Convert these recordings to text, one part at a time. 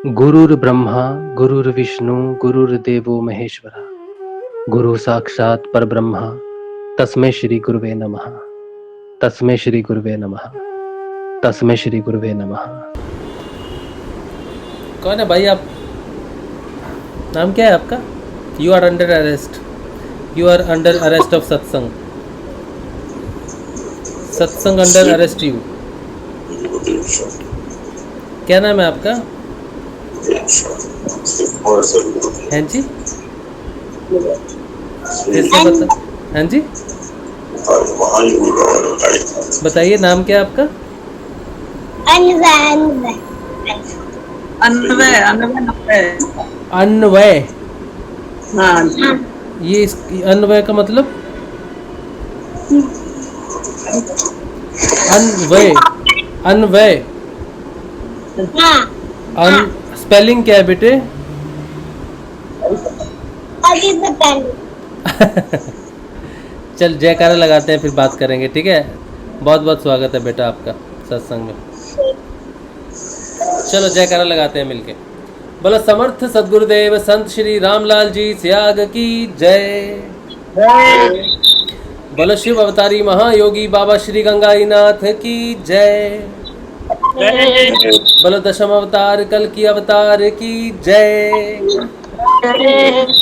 गुरुर्ब्रह्मा गुरुर्विष्णु गुरुर्देवो महेश्वरा गुरु साक्षात परब्रह्मा तस्मै श्री गुरुवे नमः। तस्मै श्री गुरुवे नमः। तस्मै श्री गुरुवे नमः। कौन है भाई आप? नाम क्या है आपका? You are under arrest. You are under arrest of satsang. Satsang under arrest you. क्या नाम है आपका? हैं जी, कैसे बता? हाँ जी, बताइए नाम क्या है आपका? अन्वय। हाँ, ये अन्वय का मतलब? अन्वय। अन्वय। स्पेलिंग क्या है बेटे? चल जयकारा लगाते हैं, फिर बात करेंगे, ठीक है? बहुत बहुत स्वागत है बेटा आपका सत्संग में। चलो जयकारा लगाते हैं मिलके। बोलो समर्थ सदगुरुदेव संत श्री रामलाल जी स्याग की जय। बोलो शिव अवतारी महायोगी बाबा श्री गंगाईनाथ की जय। बोलो दशम अवतार कल की अवतार की जय।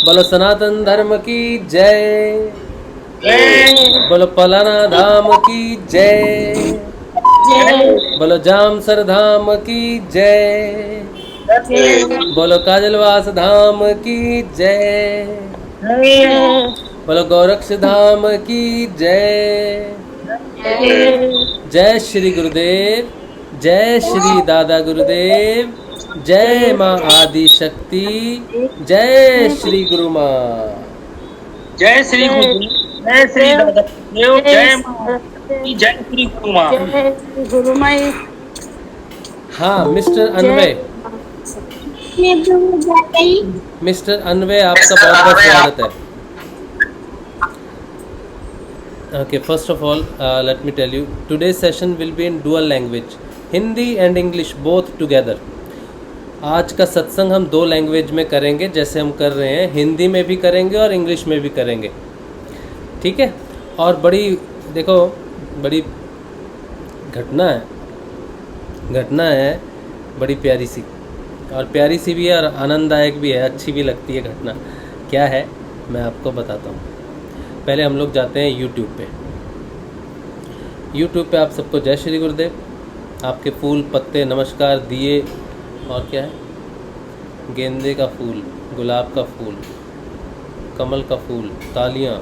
बोलो सनातन धर्म की जय। बोलो पलाना धाम की जय। बोलो जामसर धाम की जय। बोलो काजलवास धाम की जय। बोलो गोरक्ष धाम की जय। जय श्री गुरुदेव, जय श्री दादा गुरुदेव, जय माँ आदि शक्ति, जय श्री गुरु माँ। जय श्री गुरु, जय श्री दादा देव, जय माँ, जय श्री गुरु माँ, जय गुरु माई। हाँ मिस्टर अन्वय, मिस्टर अन्वय आपका बहुत बहुत स्वागत है। Okay, first of all, let me tell you, today's session will be in dual language, Hindi and English both together. आज का सत्संग हम दो लैंग्वेज में करेंगे, जैसे हम कर रहे हैं, हिंदी में भी करेंगे और इंग्लिश में भी करेंगे, ठीक है? और बड़ी देखो, बड़ी घटना है बड़ी प्यारी सी, और प्यारी सी भी है और आनंददायक भी है, अच्छी भी लगती है घटना। क्या है मैं आपको बताता हूँ। पहले हम लोग जाते हैं यूट्यूब पे आप सबको जय श्री गुरुदेव। आपके फूल पत्ते नमस्कार दिए, और क्या है, गेंदे का फूल, गुलाब का फूल, कमल का फूल, तालियां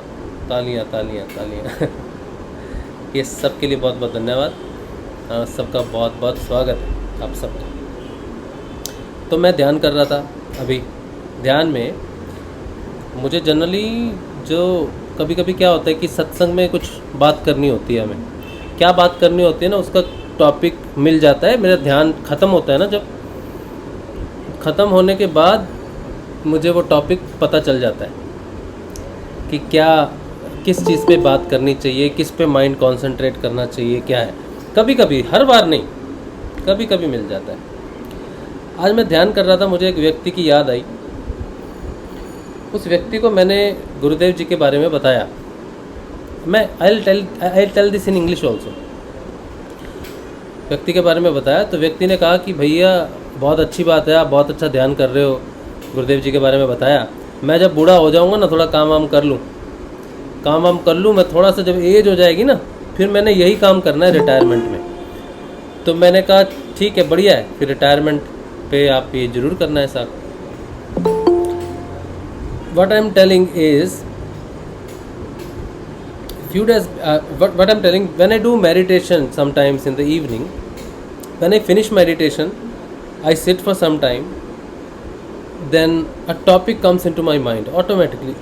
तालियां तालियां तालियां ये सब के लिए बहुत बहुत धन्यवाद। सबका बहुत बहुत स्वागत है आप सबका। तो मैं ध्यान कर रहा था अभी। ध्यान में मुझे जनरली जो कभी कभी क्या होता है कि सत्संग में कुछ बात करनी होती है, हमें क्या बात करनी होती है ना, उसका टॉपिक मिल जाता है। मेरा ध्यान ख़त्म होता है ना, जब ख़त्म होने के बाद मुझे वो टॉपिक पता चल जाता है कि क्या, किस चीज़ पे बात करनी चाहिए, किस पे माइंड कंसंट्रेट करना चाहिए, क्या है। कभी कभी, हर बार नहीं, कभी कभी मिल जाता है। आज मैं ध्यान कर रहा था, मुझे एक व्यक्ति की याद आई। उस व्यक्ति को मैंने गुरुदेव जी के बारे में बताया। मैं I tell this in English also. व्यक्ति के बारे में बताया तो व्यक्ति ने कहा कि भैया बहुत अच्छी बात है, आप बहुत अच्छा ध्यान कर रहे हो, गुरुदेव जी के बारे में बताया। मैं जब बूढ़ा हो जाऊंगा ना, थोड़ा काम वाम कर लूँ, मैं थोड़ा सा जब एज हो जाएगी ना, फिर मैंने यही काम करना है रिटायरमेंट में। तो मैंने कहा ठीक है, बढ़िया है, फिर रिटायरमेंट पे आप ये ज़रूर करना है साहब। What I'm telling is, few days, what I'm telling, when I do meditation sometimes in the evening, when I finish meditation, I sit for some time, then a topic comes into my mind automatically,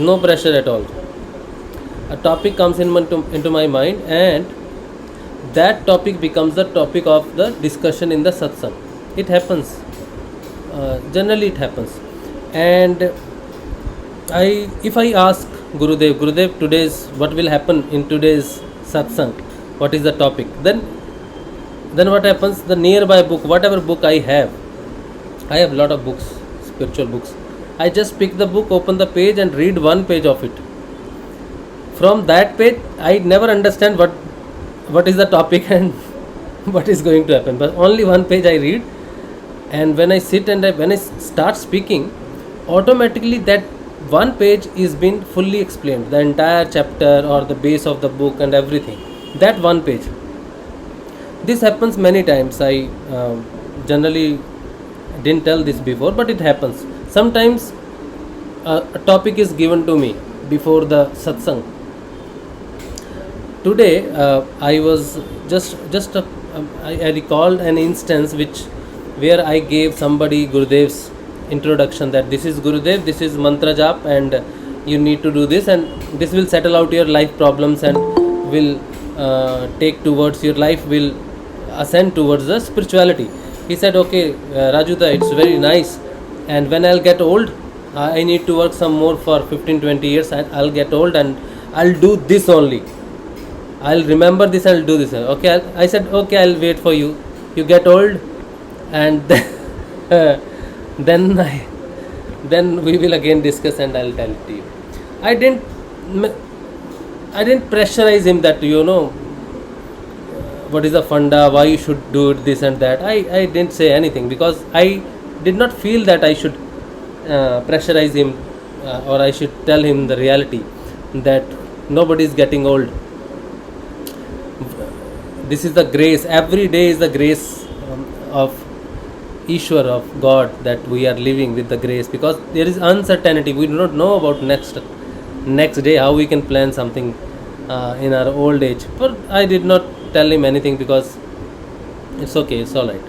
no pressure at all. A topic comes into my mind, and that topic becomes the topic of the discussion in the satsang. It happens, generally it happens. And if I ask Gurudev, today's what will happen in today's satsang, what is the topic, then what happens, the nearby book, whatever book I have, I have lot of books, spiritual books. I just pick the book, open the page, and read one page of it. From that page, I never understand what is the topic and what is going to happen. But only one page I read, and when I sit and when I start speaking, automatically that one page is been fully explained, the entire chapter or the base of the book and everything. That one page. This happens many times. I generally didn't tell this before, but it happens. Sometimes a topic is given to me before the satsang. Today I was just I recalled an instance where I gave somebody Gurudev's introduction, that this is Gurudev, this is mantra jap, and you need to do this, and this will settle out your life problems and will take towards your life, will ascend towards the spirituality. He said, okay, Rajuda, it's very nice, and when I'll get old, I need to work some more for 15-20 years, and I'll get old and I'll do this only. I'll remember this, I'll do this. Okay, I said, okay, I'll wait for you. You get old, and then we will again discuss, and I'll tell it to you. I didn't pressurize him that, what is the funda, why you should do this and that. I didn't say anything, because I did not feel that I should pressurize him, or I should tell him the reality that nobody is getting old. This is the grace. Every day is the grace of Ishwar, of God, that we are living with the grace, because there is uncertainty. We do not know about next day, how we can plan something in our old age. But I did not tell him anything, because it's okay, it's alright.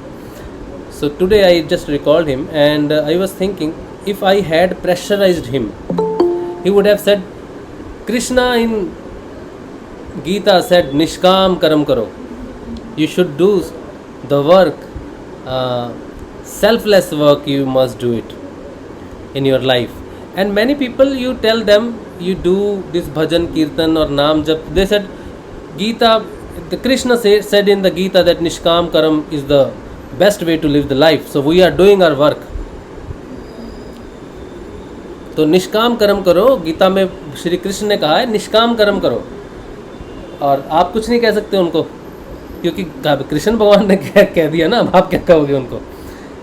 So today I just recalled him, and I was thinking, if I had pressurized him, he would have said, Krishna in Gita said, Nishkam Karam Karo. You should do the work, selfless work, you must do it in your life. And many people, you tell them, you do this bhajan, kirtan or naam jap, they said, Gita, the Krishna said in the Gita that Nishkam Karam is the best way to live the life. So we are doing our work. तो निष्काम कर्म करो, गीता में श्री कृष्ण ने कहा है निष्काम कर्म करो, और आप कुछ नहीं कह सकते उनको, क्योंकि कृष्ण भगवान ने कह दिया ना, अब आप क्या कहोगे उनको.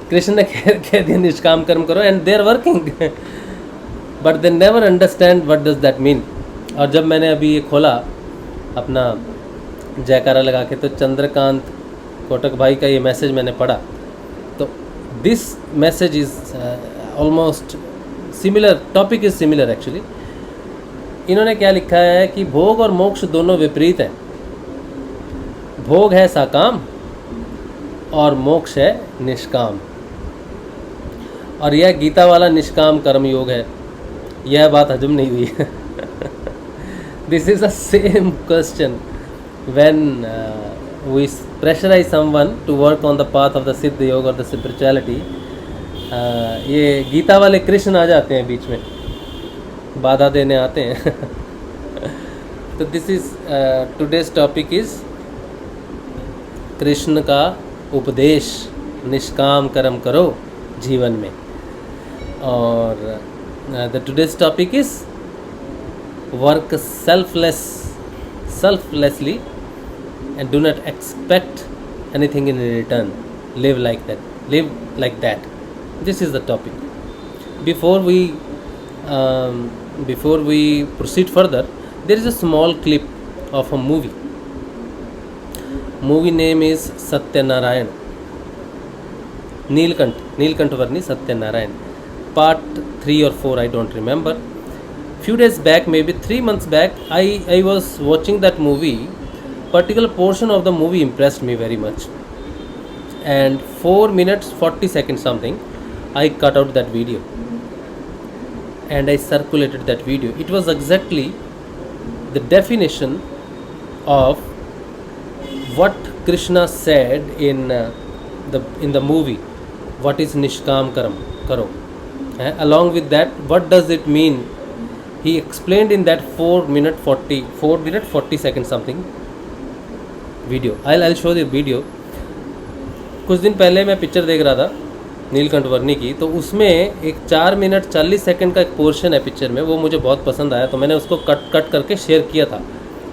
कृष्ण ने कह दिया निष्काम कर्म करो, and they are working, but they never understand what does that mean. और जब मैंने अभी ये खोला अपना जयकारा लगा के, तो चंद्रकांत कोटक भाई का ये मैसेज मैंने पढ़ा, तो this message is almost similar, topic is similar actually. इन्होंने क्या लिखा है कि भोग और मोक्ष दोनों विपरीत हैं. भोग है साकाम और मोक्ष है निष्काम, और यह गीता वाला निष्काम कर्म योग है. यह बात हजम नहीं हुई. This is the same question when we pressurise someone to work on the path of the Siddha Yoga और द स्पिरिचुअलिटी. ये गीता वाले कृष्ण आ जाते हैं बीच में, बाधा देने आते हैं. तो this is today's topic is Krishna का उपदेश, निष्काम कर्म करो जीवन में. और the today's topic is work selflessly and do not expect anything in return. Live like that. This is the topic. Before we proceed further, there is a small clip of a movie. Movie name is Satyanarayan. Neelkant Varni Satyanarayan. Part 3 or 4, I don't remember. Few days back, maybe 3 months back, I was watching that movie. Particular portion of the movie impressed me very much. And 4 minutes 40 seconds something, I cut out that video and I circulated that video. It was exactly the definition of what Krishna said in the movie. What is Nishkam Karo? Along with that, what does it mean? He explained in that 4 minute 40 seconds something video. I'll show the video. कुछ दिन पहले मैं picture देख रहा था, नीलकंठ वर्णी की, तो उसमें एक 4 मिनट 40 सेकंड का एक पोर्शन है पिक्चर में, वो मुझे बहुत पसंद आया, तो मैंने उसको कट करके शेयर किया था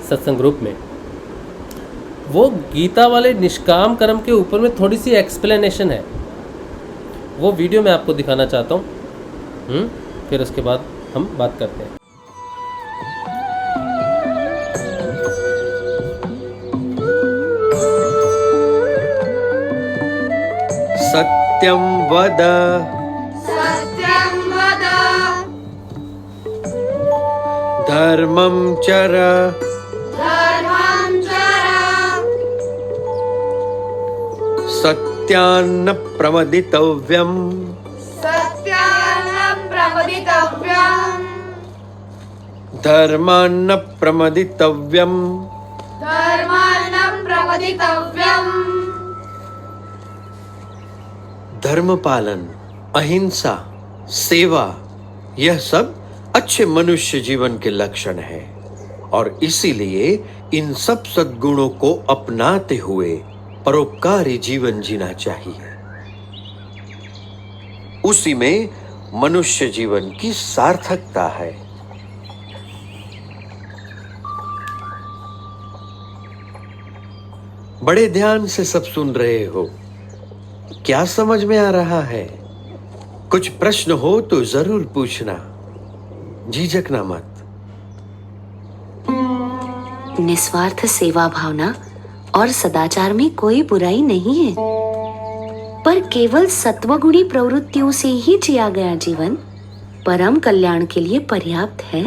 सत्संग ग्रुप में। वो गीता वाले निष्काम कर्म के ऊपर में थोड़ी सी एक्सप्लेनेशन है, वो वीडियो मैं आपको दिखाना चाहता हूँ। फिर उसके बाद हम बात करते हैं। सत्यं वद धर्मं चर सत्यान्न प्रमदितव्यम् धर्मान्न प्रमदितव्यम् धर्म पालन, अहिंसा, सेवा, यह सब अच्छे मनुष्य जीवन के लक्षण हैं और इसीलिए इन सब सद्गुणों को अपनाते हुए परोपकारी जीवन जीना चाहिए। उसी में मनुष्य जीवन की सार्थकता है। बड़े ध्यान से सब सुन रहे हो, क्या समझ में आ रहा है? कुछ प्रश्न हो तो जरूर पूछना, झिझकना मत। निस्वार्थ सेवा भावना और सदाचार में कोई बुराई नहीं है, पर केवल सत्वगुणी प्रवृत्तियों से ही जिया गया जीवन परम कल्याण के लिए पर्याप्त है।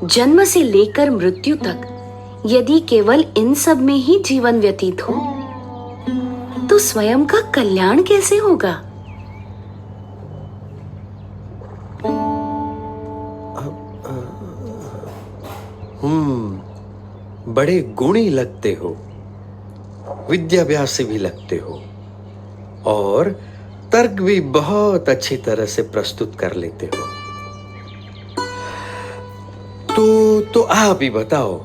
जन्म से लेकर मृत्यु तक यदि केवल इन सब में ही जीवन व्यतीत हो तो स्वयं का कल्याण कैसे होगा? बड़े गुणी लगते हो, विद्याभ्यासी भी लगते हो और तर्क भी बहुत अच्छी तरह से प्रस्तुत कर लेते हो। तो आप ही बताओ,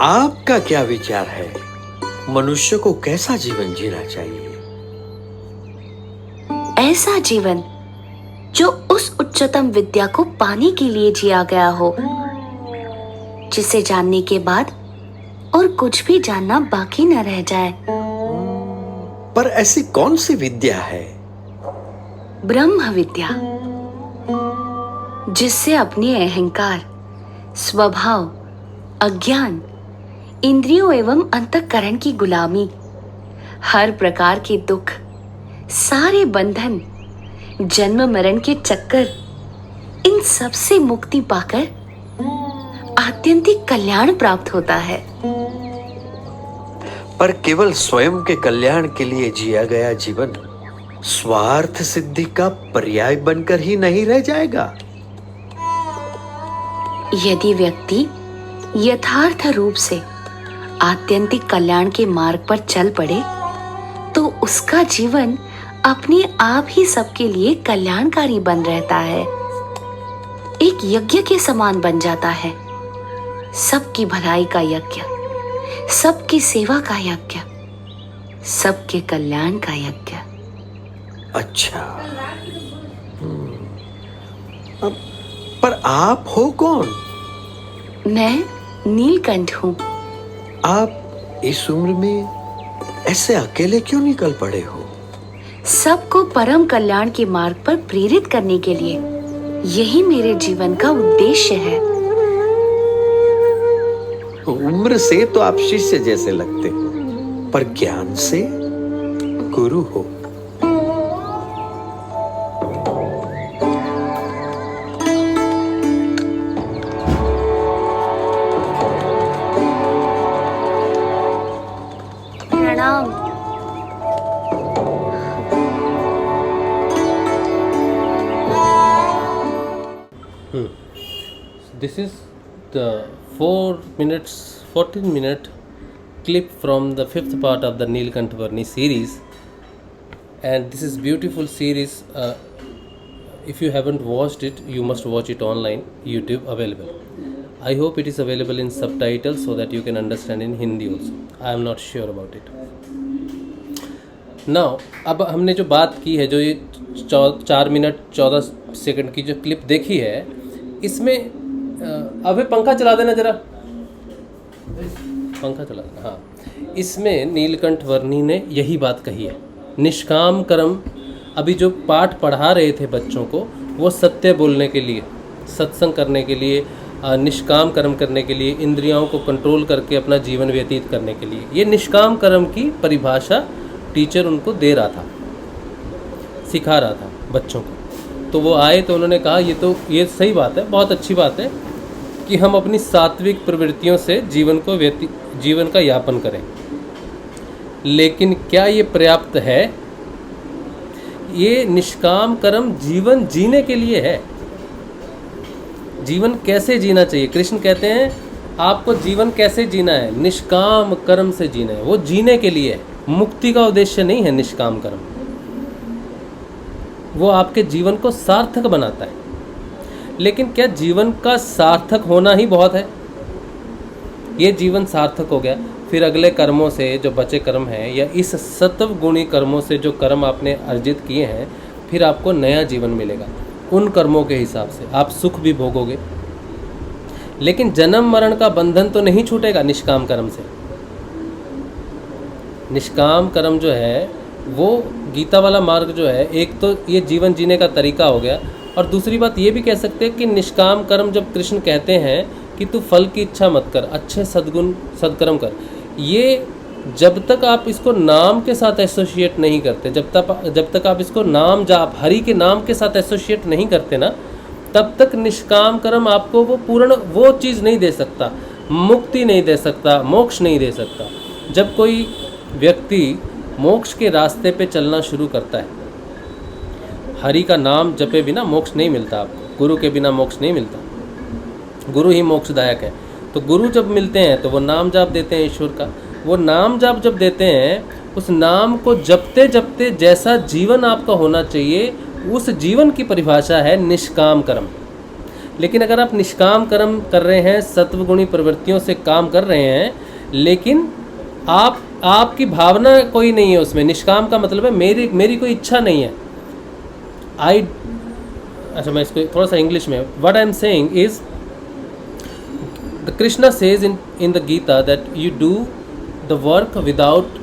आपका क्या विचार है? मनुष्य को कैसा जीवन जीना चाहिए? ऐसा जीवन जो उस उच्चतम विद्या को पाने के लिए जिया गया हो, जिसे जानने के बाद और कुछ भी जानना बाकी न रह जाए। पर ऐसी कौन सी विद्या है? ब्रह्म विद्या, जिससे अपने अहंकार, स्वभाव, अज्ञान, इंद्रियों एवं अंतःकरण की गुलामी, हर प्रकार के दुख, सारे बंधन, जन्म मरण के चक्कर, इन सब से मुक्ति पाकर आत्यंतिक कल्याण प्राप्त होता है। पर केवल स्वयं के कल्याण के लिए जिया गया जीवन स्वार्थ सिद्धि का पर्याय बनकर ही नहीं रह जाएगा। यदि व्यक्ति यथार्थ रूप से आत्यंतिक कल्याण के मार्ग पर चल पड़े तो उसका जीवन अपने आप ही सबके लिए कल्याणकारी बन रहता है, एक यज्ञ के समान बन जाता है। सबकी भलाई का यज्ञ, सबकी सेवा का यज्ञ, सबके कल्याण का यज्ञ। अच्छा, पर आप हो कौन? मैं नीलकंठ हूँ। आप इस उम्र में ऐसे अकेले क्यों निकल पड़े हो? सबको परम कल्याण के मार्ग पर प्रेरित करने के लिए यही मेरे जीवन का उद्देश्य है। उम्र से तो आप शिष्य जैसे लगते, पर ज्ञान से गुरु हो। प्रणाम। This is the 14-minute clip from the 5th part of the Neelkanth Varni series, and this is beautiful series. If you haven't watched it, you must watch it online, YouTube available. I hope it is available in subtitles so that you can understand in Hindi also. I am not sure about it. Now अब हमने जो बात की है, जो ये 4 minute 14 second की जो क्लिप देखी है, इसमें अबे पंखा चला देना जरा, पंखा चला देना। हाँ, इसमें नीलकंठ वर्णी ने यही बात कही है, निष्काम कर्म। अभी जो पाठ पढ़ा रहे थे बच्चों को, वो सत्य बोलने के लिए, सत्संग करने के लिए, निष्काम कर्म करने के लिए, इंद्रियों को कंट्रोल करके अपना जीवन व्यतीत करने के लिए, ये निष्काम कर्म की परिभाषा टीचर उनको दे रहा था, सिखा रहा था बच्चों को। तो वो आए तो उन्होंने कहा ये सही बात है, बहुत अच्छी बात है कि हम अपनी सात्विक प्रवृत्तियों से जीवन का यापन करें, लेकिन क्या ये पर्याप्त है? ये निष्काम कर्म जीवन जीने के लिए है। जीवन कैसे जीना चाहिए? कृष्ण कहते हैं आपको जीवन कैसे जीना है? निष्काम कर्म से जीना है। वो जीने के लिए है, मुक्ति का उद्देश्य नहीं है निष्काम कर्म। वो आपके जीवन को सार्थक बनाता है। लेकिन क्या जीवन का सार्थक होना ही बहुत है? ये जीवन सार्थक हो गया, फिर अगले कर्मों से जो बचे कर्म हैं, या इस सत्व गुणी कर्मों से जो कर्म आपने अर्जित किए हैं, फिर आपको नया जीवन मिलेगा। उन कर्मों के हिसाब से आप सुख भी भोगोगे, लेकिन जन्म मरण का बंधन तो नहीं छूटेगा निष्काम कर्म से। निष्काम कर्म जो है वो गीता वाला मार्ग जो है, एक तो ये जीवन जीने का तरीका हो गया, और दूसरी बात ये भी कह सकते हैं कि निष्काम कर्म जब कृष्ण कहते हैं कि तू फल की इच्छा मत कर, अच्छे सद्गुण सद्कर्म कर, ये जब तक आप इसको नाम के साथ एसोसिएट नहीं करते, जब तक आप इसको नाम जाप हरि के नाम के साथ एसोसिएट नहीं करते ना, तब तक निष्काम कर्म आपको वो पूर्ण वो चीज़ नहीं दे सकता, मुक्ति नहीं दे सकता, मोक्ष नहीं दे सकता। जब कोई व्यक्ति मोक्ष के रास्ते पे चलना शुरू करता है, हरि का नाम जपे बिना मोक्ष नहीं मिलता आपको, गुरु के बिना मोक्ष नहीं मिलता, गुरु ही मोक्षदायक है। तो गुरु जब मिलते हैं तो वो नाम जाप देते हैं ईश्वर का। वो नाम जाप जब देते हैं, उस नाम को जपते जपते जैसा जीवन आपका होना चाहिए, उस जीवन की परिभाषा है निष्काम कर्म। लेकिन अगर आप निष्काम कर्म कर रहे हैं, सत्वगुणी प्रवृत्तियों से काम कर रहे हैं, लेकिन आपकी भावना कोई नहीं है उसमें, निष्काम का मतलब है मेरी कोई इच्छा नहीं है। अच्छा, मैं इसको थोड़ा सा इंग्लिश में, what I am saying is, the Krishna says in the Gita that you do the work without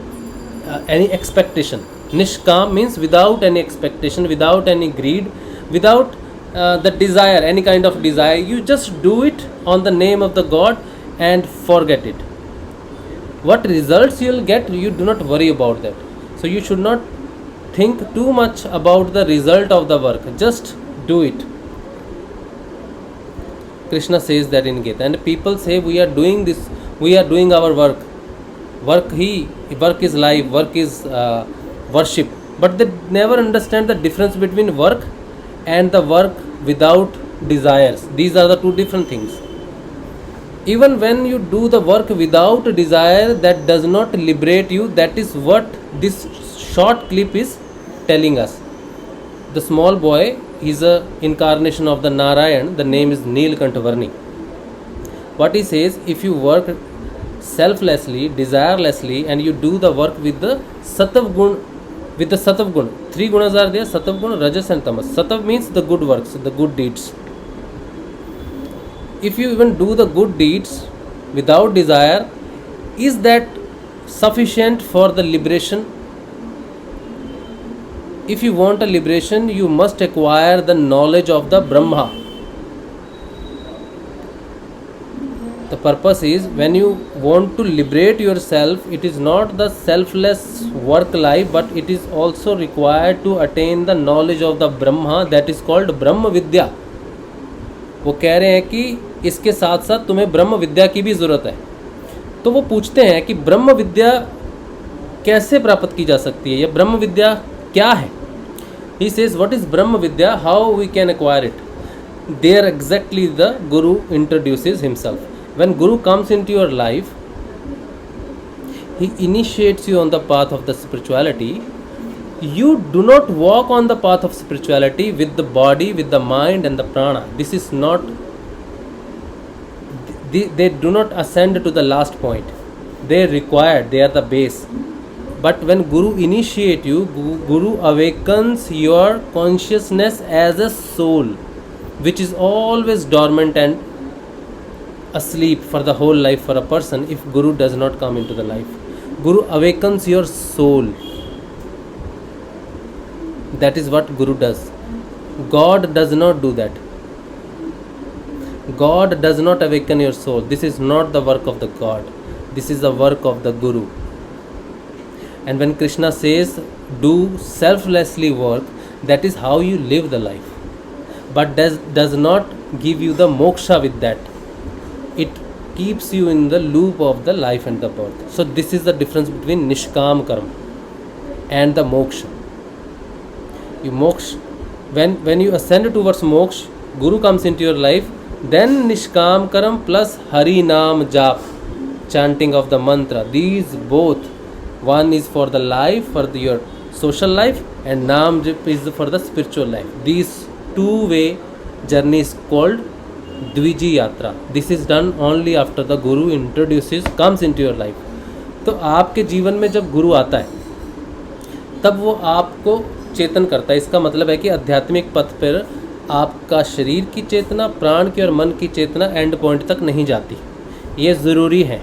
any expectation. Nishkam means without any expectation, without any greed, without the desire, any kind of desire. You just do it on the name of the God and forget it. What results you will get, you do not worry about that. So you should not think too much about the result of the work. Just do it. Krishna says that in Gita, and people say we are doing this, we are doing our work. Work is life, work is worship. But they never understand the difference between work and the work without desires. These are the two different things. Even when you do the work without desire, that does not liberate you. That is what this short clip is telling us. The small boy is a incarnation of the Narayan. The name is Neelkantha Varni. What he says, if you work selflessly, desirelessly, and you do the work with the Satav Gun, 3 gunas are there: Satav Gun, Rajas and Tamas. Satav means the good works, the good deeds. If you even do the good deeds without desire, is that sufficient for the liberation? If you want a liberation, you must acquire the knowledge of the Brahma. The purpose is, when you want to liberate yourself, it is not the selfless work life, but it is also required to attain the knowledge of the Brahma, that is called Brahma Vidya. वो कह रहे हैं कि इसके साथ साथ तुम्हें ब्रह्म विद्या की भी ज़रूरत है। तो वो पूछते हैं कि ब्रह्म विद्या कैसे प्राप्त की जा सकती है, या ब्रह्म विद्या क्या है? He says, what is Brahma Vidya? How we can acquire it? There exactly the Guru introduces himself. When Guru comes into your life, he initiates you on the path of the spirituality. You do not walk on the path of spirituality with the body, with the mind and the prana. This is not, they do not ascend to the last point. They are required, they are the base. But when Guru initiate you, Guru awakens your consciousness as a soul, which is always dormant and asleep for the whole life for a person if Guru does not come into the life. Guru awakens your soul. That is what Guru does. God does not do that. God does not awaken your soul. This is not the work of the God. This is the work of the Guru. And when Krishna says, do selflessly work, that is how you live the life. But does not give you the moksha with that. It keeps you in the loop of the life and the birth. So this is the difference between Nishkam Karma and the moksha. You moksha, when you ascend towards moksha, Guru comes into your life, then Nishkam Karma plus Hari Naam Jap, chanting of the mantra. These both, one is for the life, for your social life, and Naam Jap is for the spiritual life. These two-way journey is called Dviji Yatra. This is done only after the Guru comes into your life. तो आपके जीवन में जब गुरु आता है तब वो आपको चेतन करता है. इसका मतलब है कि आध्यात्मिक पथ पर आपका शरीर की चेतना, प्राण की और मन की चेतना एंड पॉइंट तक नहीं जाती. ये ज़रूरी है.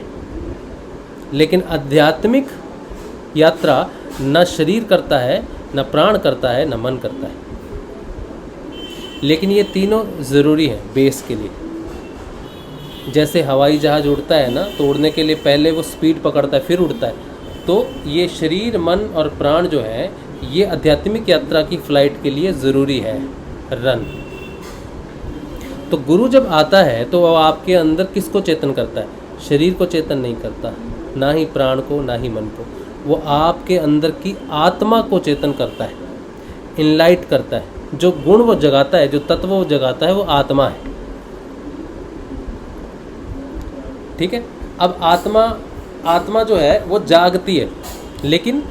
लेकिन आध्यात्मिक यात्रा न शरीर करता है, न प्राण करता है, न मन करता है. लेकिन ये तीनों ज़रूरी हैं बेस के लिए. जैसे हवाई जहाज़ उड़ता है ना, तो उड़ने के लिए पहले वो स्पीड पकड़ता है फिर उड़ता है. तो ये शरीर, मन और प्राण जो है ये आध्यात्मिक यात्रा की फ्लाइट के लिए ज़रूरी है, रन. तो गुरु जब आता है तो वो आपके अंदर किसको चेतन करता है? शरीर को चेतन नहीं करता, ना ही प्राण को, ना ही मन को. वो आपके अंदर की आत्मा को चेतन करता है, इनलाइट करता है. जो गुण वो जगाता है, जो तत्व वो जगाता है, वो आत्मा है. ठीक है. अब आत्मा जो है वो जागती है, लेकिन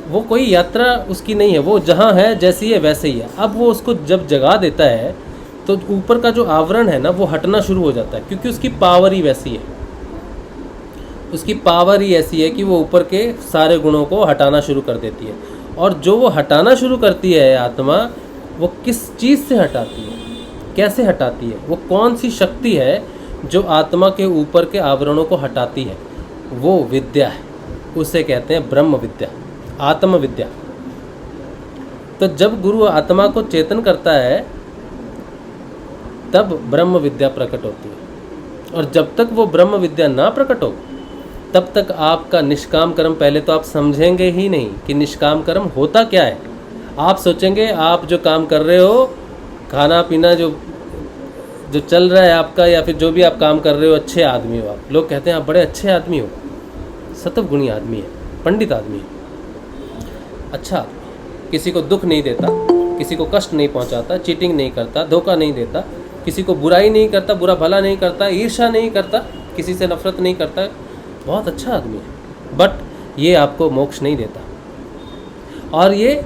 वो कोई यात्रा उसकी नहीं है. वो जहाँ है जैसी है वैसे ही है. अब वो उसको जब जगा देता है तो ऊपर का जो आवरण है ना वो हटना शुरू हो जाता है, क्योंकि उसकी पावर ही वैसी है. उसकी पावर ही ऐसी है कि वो ऊपर के सारे गुणों को हटाना शुरू कर देती है. और जो वो हटाना शुरू करती है आत्मा, वो किस चीज़ से हटाती है, कैसे हटाती है, वो कौन सी शक्ति है जो आत्मा के ऊपर के आवरणों को हटाती है? वो विद्या है. उसे कहते हैं ब्रह्म विद्या, आत्म विद्या. तो जब गुरु आत्मा को चेतन करता है तब ब्रह्म विद्या प्रकट होती है. और जब तक वो ब्रह्म विद्या ना प्रकट हो तब तक आपका निष्काम कर्म, पहले तो आप समझेंगे ही नहीं कि निष्काम कर्म होता क्या है. आप सोचेंगे आप जो काम कर रहे हो, खाना पीना जो चल रहा है आपका, या फिर जो भी आप काम कर रहे हो, अच्छे आदमी हो आप. लोग कहते हैं आप बड़े अच्छे आदमी हो, सतवगुणी आदमी है, पंडित आदमी है, अच्छा, किसी को दुख नहीं देता, किसी को कष्ट नहीं पहुंचाता, चीटिंग नहीं करता, धोखा नहीं देता, किसी को बुराई नहीं करता, बुरा भला नहीं करता, ईर्ष्या नहीं करता, किसी से नफरत नहीं करता, बहुत अच्छा आदमी है. बट ये आपको मोक्ष नहीं देता. और ये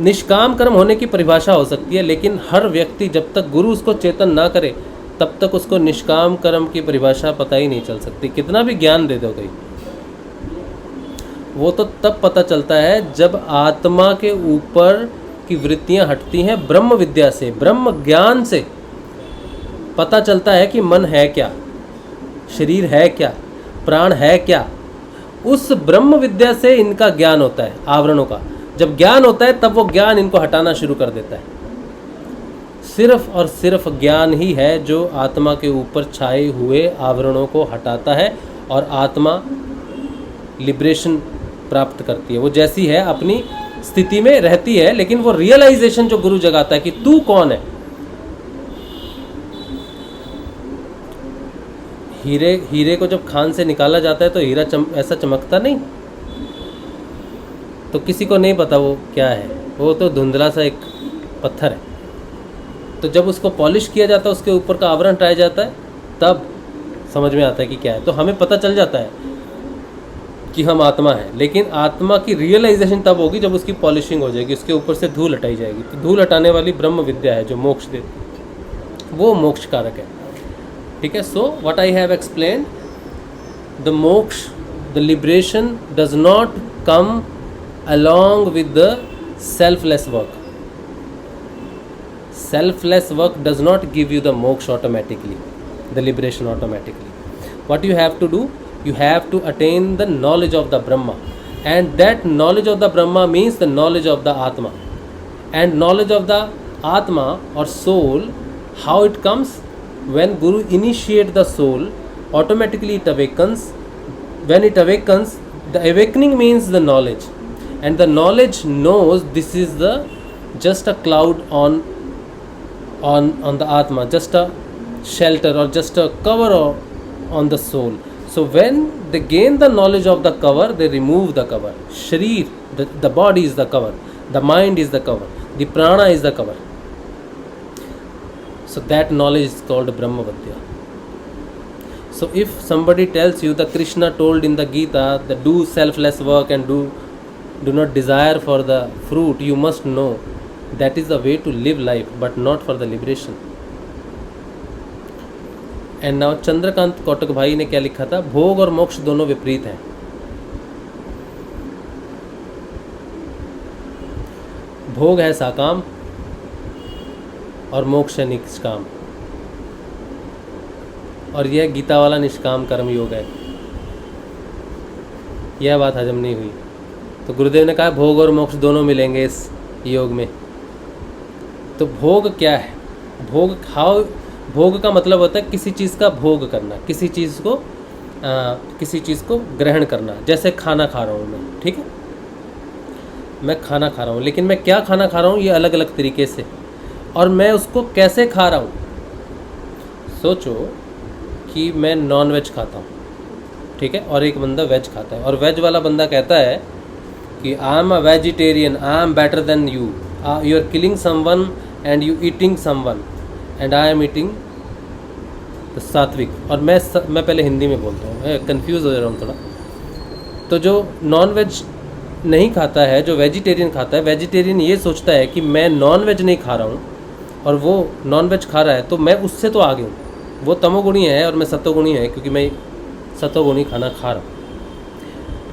निष्काम कर्म होने की परिभाषा हो सकती है, लेकिन हर व्यक्ति जब तक गुरु उसको चेतन ना करे तब तक उसको निष्काम कर्म की परिभाषा पता ही नहीं चल सकती. कितना भी ज्ञान दे दो गई, वो तो तब पता चलता है जब आत्मा के ऊपर की वृत्तियां हटती हैं. ब्रह्म विद्या से, ब्रह्म ज्ञान से पता चलता है कि मन है क्या, शरीर है क्या, प्राण है क्या. उस ब्रह्म विद्या से इनका ज्ञान होता है, आवरणों का. जब ज्ञान होता है तब वो ज्ञान इनको हटाना शुरू कर देता है. सिर्फ और सिर्फ ज्ञान ही है जो आत्मा के ऊपर छाए हुए आवरणों को हटाता है और आत्मा लिबरेशन प्राप्त करती है. वो जैसी है अपनी स्थिति में रहती है, लेकिन वो रियलाइजेशन जो गुरु जगाता है कि तू कौन है. हीरे को जब खान से निकाला जाता है तो हीरा ऐसा चमकता नहीं, तो किसी को नहीं पता वो क्या है, वो तो धुंधला सा एक पत्थर है. तो जब उसको पॉलिश किया जाता है, उसके ऊपर का आवरण हटाया जाता है, तब समझ में आता है कि क्या है. तो हमें पता चल जाता है कि हम आत्मा है, लेकिन आत्मा की रियलाइजेशन तब होगी जब उसकी पॉलिशिंग हो जाएगी, उसके ऊपर से धूल हटाई जाएगी. तो धूल हटाने वाली ब्रह्म विद्या है जो मोक्ष दे, वो मोक्ष कारक है. ठीक है. So what I have explained, the moksha, the liberation does not come along with the selfless work. Selfless work does not give you the moksha automatically, the liberation automatically. What you have to do, you have to attain the knowledge of the Brahma, and that knowledge of the Brahma means the knowledge of the Atma. And knowledge of the Atma or soul, how it comes? When Guru initiates the soul, automatically it awakens. When it awakens, the awakening means the knowledge, and the knowledge knows this is the just a cloud on the Atma, just a shelter or just a cover on the soul. So when they gain the knowledge of the cover, they remove the cover. Sharir, the body is the cover, the mind is the cover, the prana is the cover. So that knowledge is called Brahma Vidya. So if somebody tells you that Krishna told in the Gita that do selfless work and do not desire for the fruit, you must know that is the way to live life, but not for the liberation. And now Chandrakant Kotak भाई ने क्या लिखा था, भोग और मोक्ष दोनों विपरीत हैं. भोग है साकाम और मोक्ष है निष्काम, और यह गीता वाला निष्काम कर्म योग है. यह बात हजम नहीं हुई, तो गुरुदेव ने कहा भोग और मोक्ष दोनों मिलेंगे इस योग में. तो भोग क्या है? भोग का मतलब होता है किसी चीज़ का भोग करना, किसी चीज़ को ग्रहण करना. जैसे खाना खा रहा हूँ मैं, ठीक है, मैं खाना खा रहा हूँ, लेकिन मैं क्या खाना खा रहा हूँ ये अलग अलग तरीके से, और मैं उसको कैसे खा रहा हूँ. सोचो कि मैं नॉन वेज खाता हूँ, ठीक है, और एक बंदा वेज खाता है, और वेज वाला बंदा कहता है कि I am a vegetarian, I am better than you, you are killing someone and you eating someone and I am eating the sattvic. और मैं पहले हिंदी में बोलता हूँ, कंफ्यूज हो जा रहा हूँ थोड़ा. तो जो नॉन वेज नहीं खाता है, जो वेजिटेरियन खाता है, वेजिटेरियन ये सोचता है कि मैं नॉन वेज नहीं खा रहा हूँ और वो नॉन वेज खा रहा है, तो मैं उससे तो आगे हूँ. वो तमोगुणी है और मैं सतोगुणी है, क्योंकि मैं सतोगुणी खाना खा रहा हूँ.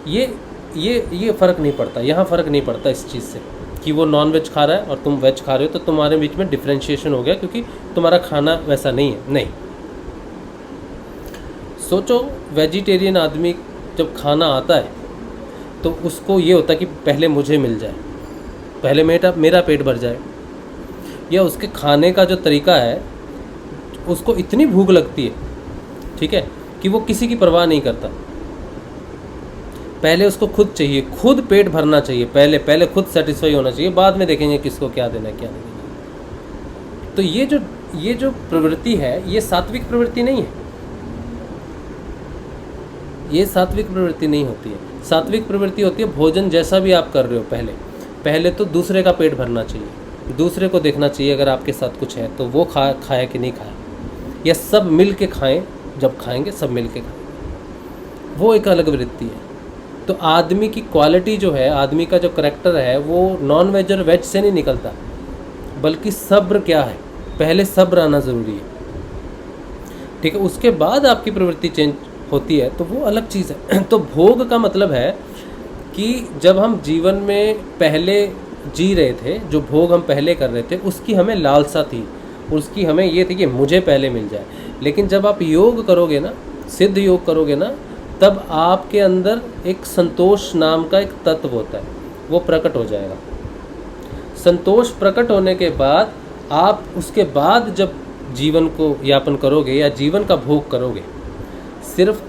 ये फ़र्क नहीं पड़ता, यहाँ फ़र्क नहीं पड़ता इस चीज़ से कि वो नॉन वेज खा रहा है और तुम वेज खा रहे हो, तो तुम्हारे बीच में डिफ्रेंशिएशन हो गया, क्योंकि तुम्हारा खाना वैसा नहीं है. नहीं, सोचो वेजिटेरियन आदमी जब खाना आता है तो उसको ये होता है कि पहले मुझे मिल जाए, पहले मेरा पेट भर जाए. या उसके खाने का जो तरीका है, उसको इतनी भूख लगती है, ठीक है, कि वो किसी की परवाह नहीं करता. पहले उसको खुद चाहिए, खुद पेट भरना चाहिए, पहले खुद सेटिस्फाई होना चाहिए, बाद में देखेंगे किसको क्या देना क्या नहीं देना. तो ये जो प्रवृत्ति है, ये सात्विक प्रवृत्ति नहीं है, ये सात्विक प्रवृत्ति नहीं होती है. सात्विक प्रवृत्ति होती है भोजन जैसा भी आप कर रहे हो, पहले तो दूसरे का पेट भरना चाहिए, दूसरे को देखना चाहिए अगर आपके साथ कुछ है तो वो खाया कि नहीं खाया, या सब मिल के खाएँ, जब खाएंगे सब मिल के खाएँ, वो एक अलग वृत्ति है. तो आदमी की क्वालिटी जो है, आदमी का जो करैक्टर है, वो नॉन वेज और वेज से नहीं निकलता, बल्कि सब्र क्या है, पहले सब्र आना ज़रूरी है, ठीक है, उसके बाद आपकी प्रवृत्ति चेंज होती है, तो वो अलग चीज़ है. तो भोग का मतलब है कि जब हम जीवन में पहले जी रहे थे, जो भोग हम पहले कर रहे थे, उसकी हमें लालसा थी, उसकी हमें ये थी कि मुझे पहले मिल जाए. लेकिन जब आप योग करोगे ना, सिद्ध योग करोगे ना, तब आपके अंदर एक संतोष नाम का एक तत्व होता है, वो प्रकट हो जाएगा. संतोष प्रकट होने के बाद आप उसके बाद जब जीवन को यापन करोगे या जीवन का भोग करोगे, सिर्फ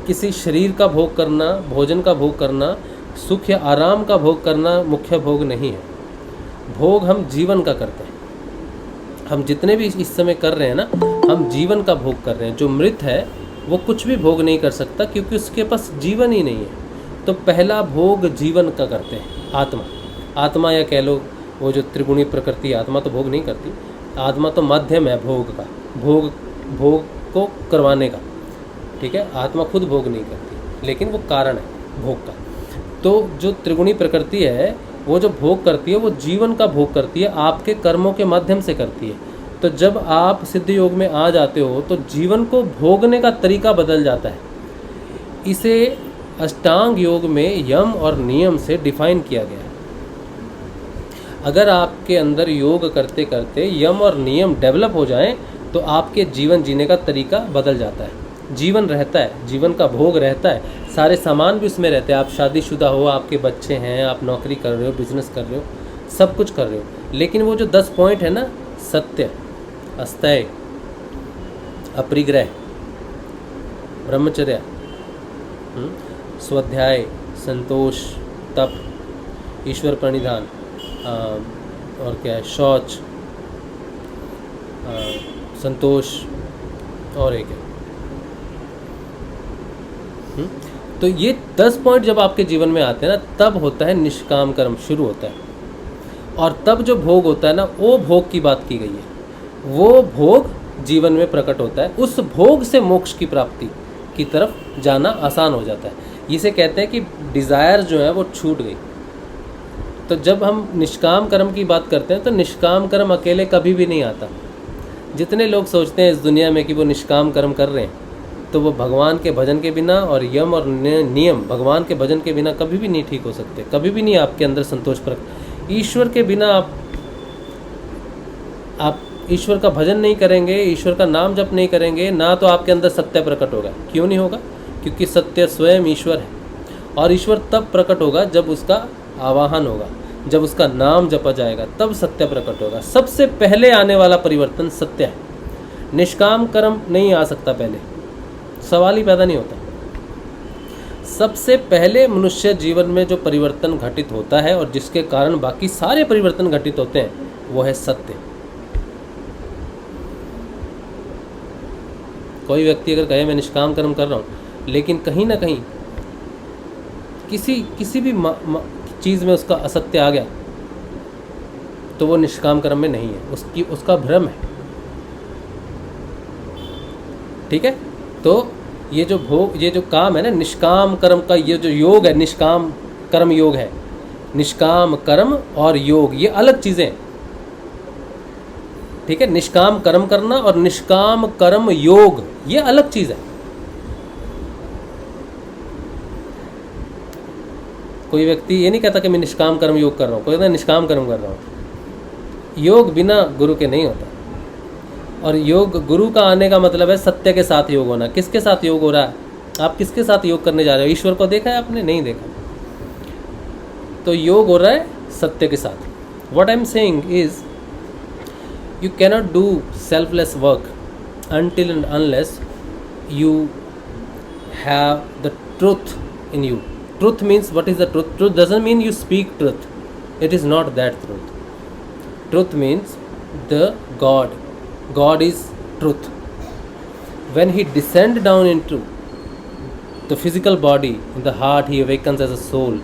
किसी शरीर का भोग करना, भोजन का भोग करना, सुख या आराम का भोग करना मुख्य भोग नहीं है. भोग हम जीवन का करते हैं. हम जितने भी इस समय कर रहे हैं ना, हम जीवन का भोग कर रहे हैं. जो मृत है वो कुछ भी भोग नहीं कर सकता, क्योंकि उसके पास जीवन ही नहीं है. तो पहला भोग जीवन का करते हैं. आत्मा या कह लो वो जो त्रिगुणी प्रकृति, आत्मा तो भोग नहीं करती, आत्मा तो माध्यम है भोग का, भोग को करवाने का, ठीक है. आत्मा खुद भोग नहीं करती, लेकिन वो कारण है भोग का. तो जो त्रिगुणी प्रकृति है, वो जो भोग करती है, वो जीवन का भोग करती है, आपके कर्मों के माध्यम से करती है. तो जब आप सिद्ध योग में आ जाते हो तो जीवन को भोगने का तरीका बदल जाता है. इसे अष्टांग योग में यम और नियम से डिफाइन किया गया है। अगर आपके अंदर योग करते करते यम और नियम डेवलप हो जाएं तो आपके जीवन जीने का तरीका बदल जाता है। जीवन रहता है, जीवन का भोग रहता है, सारे सामान भी उसमें रहते हैं। आप शादीशुदा हो, आपके बच्चे हैं, आप नौकरी कर रहे हो, बिजनेस कर रहे हो, सब कुछ कर रहे हो, लेकिन वो जो 10 पॉइंट है ना, सत्य, अस्थेय, अपरिग्रह, ब्रह्मचर्य, स्वाध्याय, संतोष, तप, ईश्वर प्रणिधान, और क्या है, शौच, संतोष, और एक है। तो ये 10 पॉइंट जब आपके जीवन में आते हैं ना, तब होता है निष्काम कर्म शुरू होता है। और तब जो भोग होता है ना, वो भोग की बात की गई है, वो भोग जीवन में प्रकट होता है। उस भोग से मोक्ष की प्राप्ति की तरफ जाना आसान हो जाता है। इसे कहते हैं कि डिज़ायर जो है वो छूट गई। तो जब हम निष्काम कर्म की बात करते हैं तो निष्काम कर्म अकेले कभी भी नहीं आता। जितने लोग सोचते हैं इस दुनिया में कि वो निष्काम कर्म कर रहे हैं, तो वो भगवान के भजन के बिना और यम और नियम भगवान के भजन के बिना कभी भी नहीं ठीक हो सकते। कभी भी नहीं आपके अंदर संतोष प्रकट। ईश्वर के बिना आप ईश्वर का भजन नहीं करेंगे, ईश्वर का नाम जप नहीं करेंगे ना, तो आपके अंदर सत्य प्रकट होगा। क्यों नहीं होगा? क्योंकि सत्य स्वयं ईश्वर है, और ईश्वर तब प्रकट होगा जब उसका आवाहन होगा, जब उसका नाम जपा जाएगा, तब सत्य प्रकट होगा। सबसे पहले आने वाला परिवर्तन सत्य है। निष्काम कर्म नहीं आ सकता, पहले सवाल ही पैदा नहीं होता। सबसे पहले मनुष्य जीवन में जो परिवर्तन घटित होता है और जिसके कारण बाकी सारे परिवर्तन घटित होते हैं, वो है सत्य। कोई व्यक्ति अगर कहे मैं निष्काम कर्म कर रहा हूँ, लेकिन कहीं ना कहीं किसी भी चीज़ में उसका असत्य आ गया, तो वो निष्काम कर्म में नहीं है, उसका भ्रम है। ठीक है? तो ये जो काम है ना, निष्काम कर्म का ये जो योग है, निष्काम कर्म योग है। निष्काम कर्म और योग ये अलग चीज़ें हैं। ठीक है? निष्काम कर्म करना और निष्काम कर्म योग ये अलग चीज़ है। कोई व्यक्ति ये नहीं कहता कि मैं निष्काम कर्म योग कर रहा हूँ, कोई कहता है निष्काम कर्म कर रहा हूँ। योग बिना गुरु के नहीं होता। और योग, गुरु का आने का मतलब है सत्य के साथ योग होना। किसके साथ योग हो रहा है? आप किसके साथ योग करने जा रहे हो? ईश्वर को देखा है आपने? नहीं देखा। तो योग हो रहा है सत्य के साथ। What I am saying is, you cannot do selfless work until and unless you have the truth in you. Truth means, what is the truth? Truth doesn't mean you speak truth. It is not that truth. Truth means the God. God is truth. When he descends down into the physical body, in the heart, he awakens as a soul.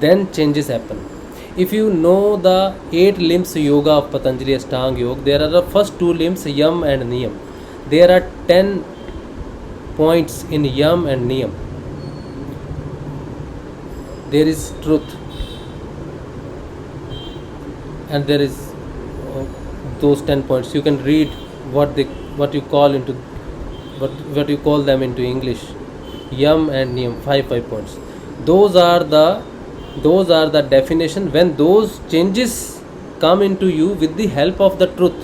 Then changes happen. If you know the 8 limbs yoga of Patanjali Ashtanga Yoga, there are the first 2 limbs Yam and Niyam. There are 10 points in Yam and Niyam. There is truth, and there is those 10 points. You can read what you call them into English. Yam and Niyam, 5 points. Those are the definition. When those changes come into you with the help of the truth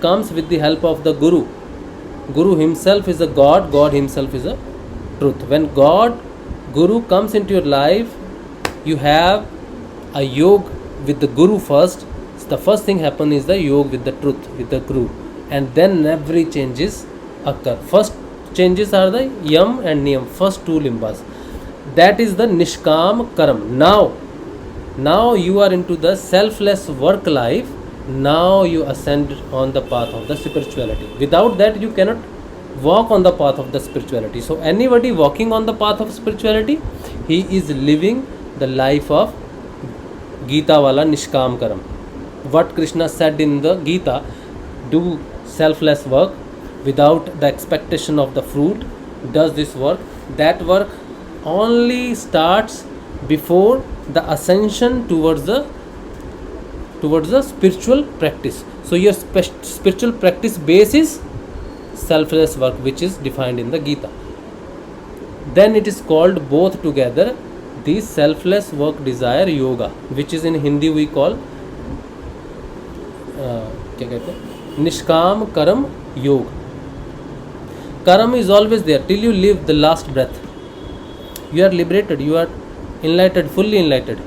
comes with the help of the Guru. Guru himself is a God. God himself is a truth. When Guru comes into your life, you have a yoga with the Guru first. The first thing happen is the yoga with the truth, with the Guru, and then every changes occur. First changes are the Yam and Niyam, first 2 limbas. That is the Nishkam Karam. Now you are into the selfless work life. Now you ascend on the path of the spirituality. Without that you cannot walk on the path of the spirituality. So anybody walking on the path of spirituality, he is living the life of Gita wala Nishkam Karam. What Krishna said in the Gita, do selfless work without the expectation of the fruit, does this work. That work only starts before the ascension towards the spiritual practice. So your spiritual practice base is selfless work, which is defined in the Gita. then it is called both together the selfless work desire yoga, which is in Hindi we call क्या कहते हैं, निष्काम कर्म योग. Karma is always there till you live the last breath. You are liberated, you are enlightened, fully enlightened.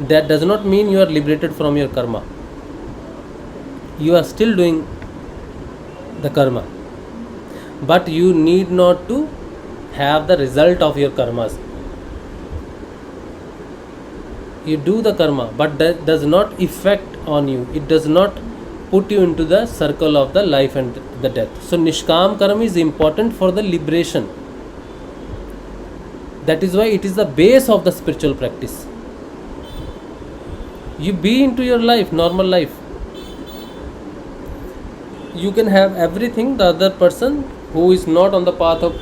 That does not mean you are liberated from your karma. You are still doing the karma, but you need not to have the result of your karmas. You do the karma, but that does not affect on you. It does not put you into the circle of the life and the death. So Nishkam Karma is important for the liberation. That is why it is the base of the spiritual practice. You be into your life, normal life. You can have everything. The other person who is not on the path of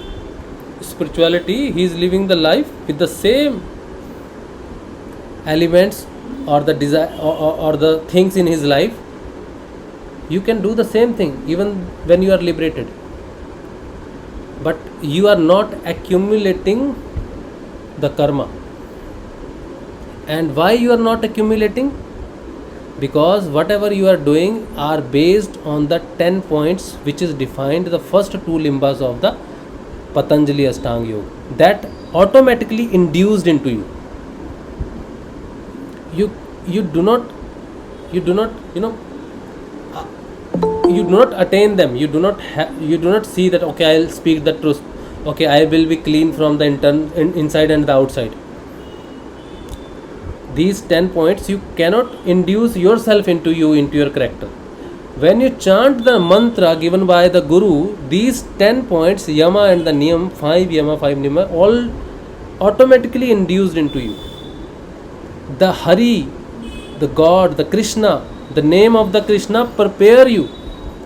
spirituality, he is living the life with the same elements or the desire or the things in his life. You can do the same thing even when you are liberated, but you are not accumulating the karma. And why you are not accumulating? Because whatever you are doing are based on the 10 points which is defined the first 2 limbas of the Patanjali Ashtanga Yoga, that automatically induced into you. You do not you do not attain them. You do not see that, okay, I'll speak the truth, okay, I will be clean from the inside and the outside. These 10 points you cannot induce yourself into your character. When you chant the mantra given by the Guru, these 10 points, yama and the niyam, 5 yama 5 niyama, all automatically induced into you. The Hari, the God, the Krishna, the name of the Krishna prepare you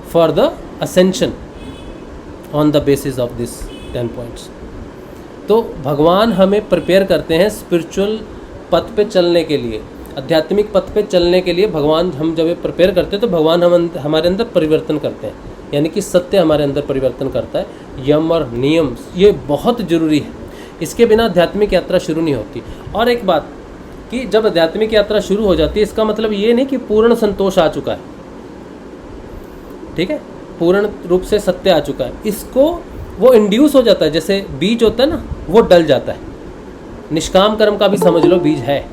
for the ascension on the basis of this 10 points. तो भगवान हमें prepare करते हैं spiritual पथ पे चलने के लिए, आध्यात्मिक पथ पे चलने के लिए. भगवान हम जब प्रिपेयर करते हैं तो भगवान हमारे अंदर परिवर्तन करते हैं, यानी कि सत्य हमारे अंदर परिवर्तन करता है. यम और नियम ये बहुत ज़रूरी है, इसके बिना आध्यात्मिक यात्रा शुरू नहीं होती. और एक बात कि जब आध्यात्मिक यात्रा शुरू हो जाती है, इसका मतलब ये नहीं कि पूर्ण संतोष आ चुका है, ठीक है, पूर्ण रूप से सत्य आ चुका है. इसको वो इंड्यूस हो जाता है, जैसे बीज होता है ना, वो डल जाता है. निष्काम कर्म का भी समझ लो बीज है,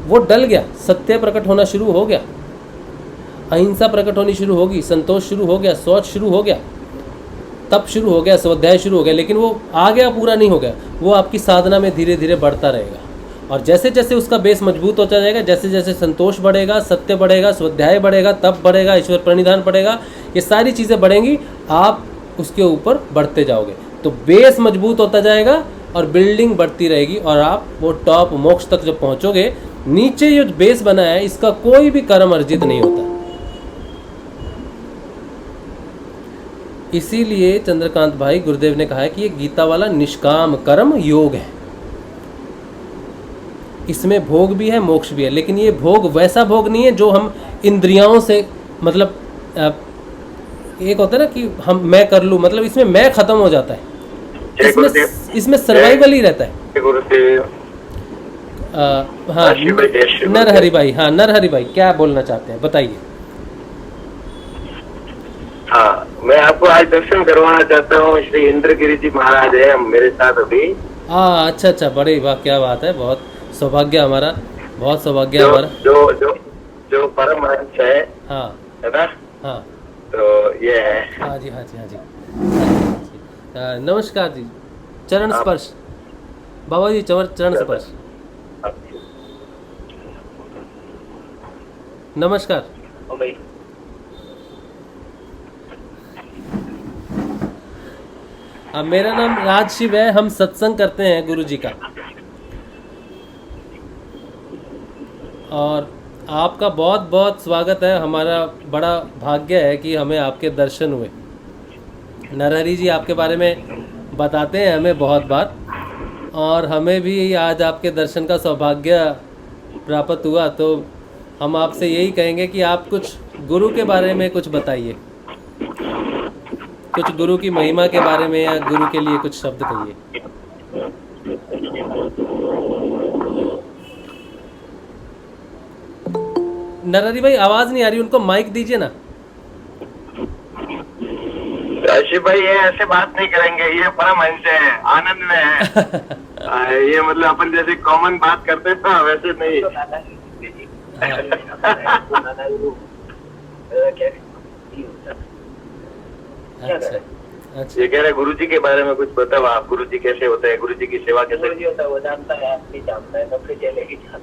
वो डल गया, सत्य प्रकट होना शुरू हो गया, अहिंसा प्रकट होनी शुरू होगी, संतोष शुरू हो गया, शौच शुरू हो गया, तप शुरू हो गया, स्वाध्याय शुरू हो गया. लेकिन वो आ गया, पूरा नहीं हो गया, वो आपकी साधना में धीरे धीरे बढ़ता रहेगा. और जैसे जैसे उसका बेस मजबूत होता जाएगा, जैसे जैसे संतोष बढ़ेगा, सत्य बढ़ेगा, स्वाध्याय बढ़ेगा, तप बढ़ेगा, ईश्वर प्रणिधान बढ़ेगा, ये सारी चीज़ें बढ़ेंगी, आप उसके ऊपर बढ़ते जाओगे. तो बेस मजबूत होता जाएगा और बिल्डिंग बढ़ती रहेगी, और आप वो टॉप मोक्ष तक जब पहुंचोगे, नीचे जो बेस बना है इसका कोई भी कर्म अर्जित नहीं होता. इसीलिए चंद्रकांत भाई गुरुदेव ने कहा है कि ये गीता वाला निष्काम कर्म योग है. इसमें भोग भी है, मोक्ष भी है, लेकिन ये भोग वैसा भोग नहीं है जो हम इंद्रियों से, मतलब एक होता है ना कि हम मैं कर लूँ, मतलब इसमें मैं खत्म हो जाता है. इसमें सर्वाइवल ही रहता है. हाँ नरहरि भाई, हाँ नरहरि भाई क्या बोलना चाहते हैं बताइए. हाँ, मैं आपको आज दर्शन करवाना चाहता हूँ. श्री इंद्रगिरी जी महाराज है मेरे साथ अभी. हाँ अच्छा, बड़े वाह, क्या बात है, बहुत सौभाग्य हमारा, बहुत सौभाग्य हमारा. जो परमहंस है, हाँ है ना, हाँ, तो ये है. हाँ जी. नमस्कार जी. चरण स्पर्श बाबा जी, चरण स्पर्श. नमस्कार. मेरा नाम राज शिव है. हम सत्संग करते हैं गुरु जी का, और आपका बहुत बहुत स्वागत है. हमारा बड़ा भाग्य है कि हमें आपके दर्शन हुए. नरहरि जी आपके बारे में बताते हैं हमें बहुत बार, और हमें भी आज आपके दर्शन का सौभाग्य प्राप्त हुआ. तो हम आपसे यही कहेंगे कि आप कुछ गुरु के बारे में कुछ बताइए, कुछ गुरु की महिमा के बारे में या गुरु के लिए कुछ शब्द कहिए। नरहरि भाई आवाज नहीं आ रही, उनको माइक दीजिए ना। राशि भाई ये ऐसे बात नहीं करेंगे, ये परमहंस है, आनंद में है। ये मतलब अपन जैसे कॉमन बात करते हैं ना वैसे नहीं। अच्छा अच्छा। ये कह रहे गुरु जी के बारे में कुछ बताओ आप, गुरु जी कैसे होते हैं, गुरु जी की सेवा कैसे होता है वो जानता है, आप नहीं जानता है, सबके चेले की जानता है।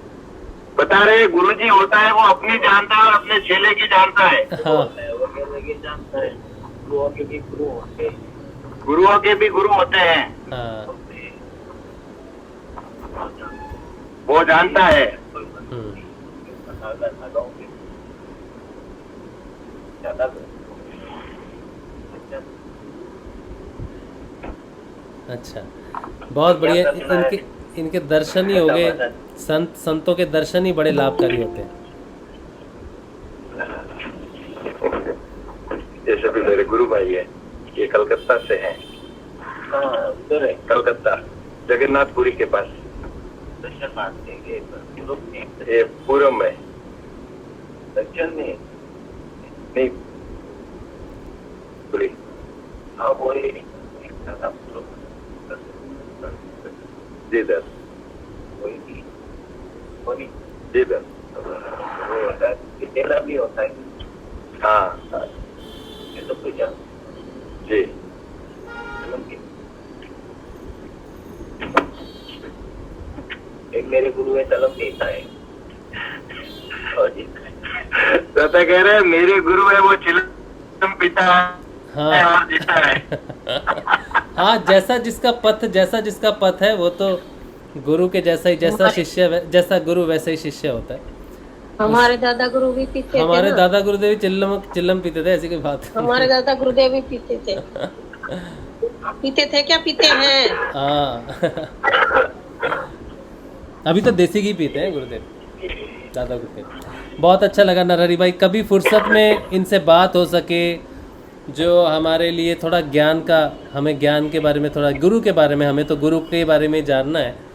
बता रहे गुरु जी होता है वो अपनी जानता है और अपने चेले की जानता है। हाँ वो चेले की जानता है, गुरुओं के भी गुरु होते हैं। गुरुओं के भी गुरु होते हैं, हाँ। वो जानता है। अच्छा बहुत बढ़िया। इनके दर्शन ही हो गए, संतों के दर्शन ही बड़े लाभकारी होते हैं। जैसे भी मेरे गुरु भाई है, ये कलकत्ता से हैं। उधर है कलकत्ता जगन्नाथपुरी के पास, ये पूर्व में, दक्षिण में नहीं पुरी। हाँ बोले जी सर, जी सर। तेरा भी होता है। हाँ ये तो पूछा जी। एक मेरे गुरु है तलम देता है और तो कह रहे हैं मेरे गुरु है वो चिलम पीता है और जीता है। हाँ जैसा जिसका पथ है वो तो गुरु के जैसा ही, जैसा शिष्य जैसा गुरु वैसा ही शिष्य होता है। हमारे दादा गुरु भी पीते थे। हमारे दादा गुरुदेव चिल्लम पीते थे, ऐसी कोई बात नहीं। हमारे दादा गुरुदेव भी पीते थे। पीते थे क्या पीते हैं? हाँ अभी तो देसी घी पीते हैं गुरुदेव, दादा गुरुदेव। बहुत अच्छा लगा नरहरि भाई, कभी फुर्सत में इनसे बात हो सके, जो हमारे लिए थोड़ा ज्ञान का, हमें ज्ञान के बारे में, थोड़ा गुरु के बारे में, हमें तो गुरु के बारे में जानना है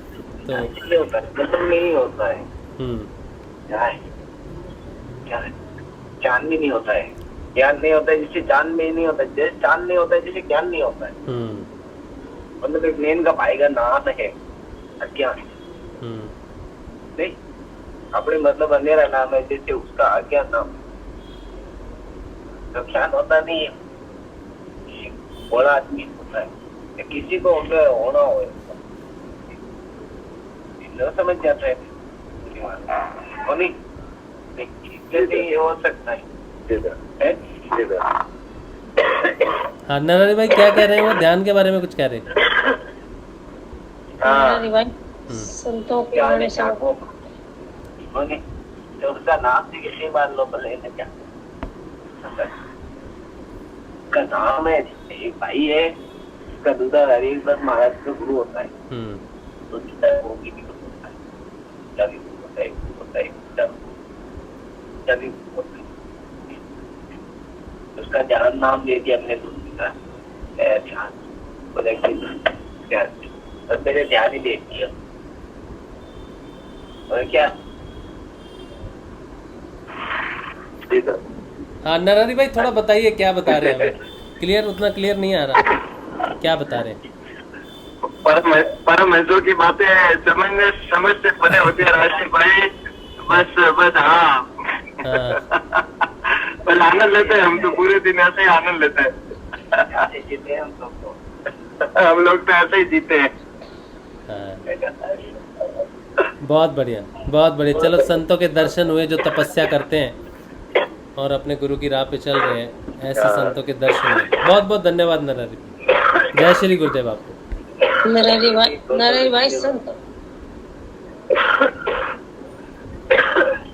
तो होता है, मतलब नहीं होता है। क्या है ज्ञान भी नहीं होता है, ज्ञान नहीं होता है जिसे ज्ञान भी नहीं होता है, जैसे ज्ञान नहीं होता है जिसे ज्ञान नहीं होता है। मतलब एक नेन का भाईगा नाम है अज्ञान, नहीं अपने मतलब अंधेरा नाम है, जैसे उसका अज्ञान नाम। तो ज्ञान होता नहीं है, बड़ा आदमी होता है, किसी को होना हो न समझ जाता है और नहीं जैसे ये हो सकता है। हाँ नरहरि भाई क्या कह रहे हैं, वो ध्यान के बारे में कुछ कह रहे हैं। नरहरि भाई संतों के आने से तो उसका नाम से किसी बार लोग लेने क्या, उसका नाम है, एक भाई है, उसका दूसरा हरिदास महाराज का गुरु होता है। तो वो भी होता है, जावी होता है, जावी होता है। उसका ध्यान नाम दे दिया हमने गुरु का, ध्यान बोले ध्यान, और मेरे ध्यान ही दे दिया। और क्या हाँ नरहरि भाई थोड़ा बताइए क्या बता रहे हैं, क्लियर, उतना क्लियर नहीं आ रहा, क्या बता रहे हैं। परमहंसों की बातें समझ से परे होती है राशि भाई, बस हाँ बस आनंद लेते हैं हम तो, पूरे दिन ऐसे ही आनंद लेते हैं। जीते हैं हम लोग तो ऐसे ही जीते हैं। बहुत बढ़िया बहुत बढ़िया। चलो संतों के दर्शन हुए जो तपस्या करते हैं और अपने गुरु की राह पे चल रहे हैं, ऐसे संतों के दर्शन हुए। बहुत बहुत धन्यवाद नरहरि। जय श्री गुरुदेव आपको। नरहरि भाई संत।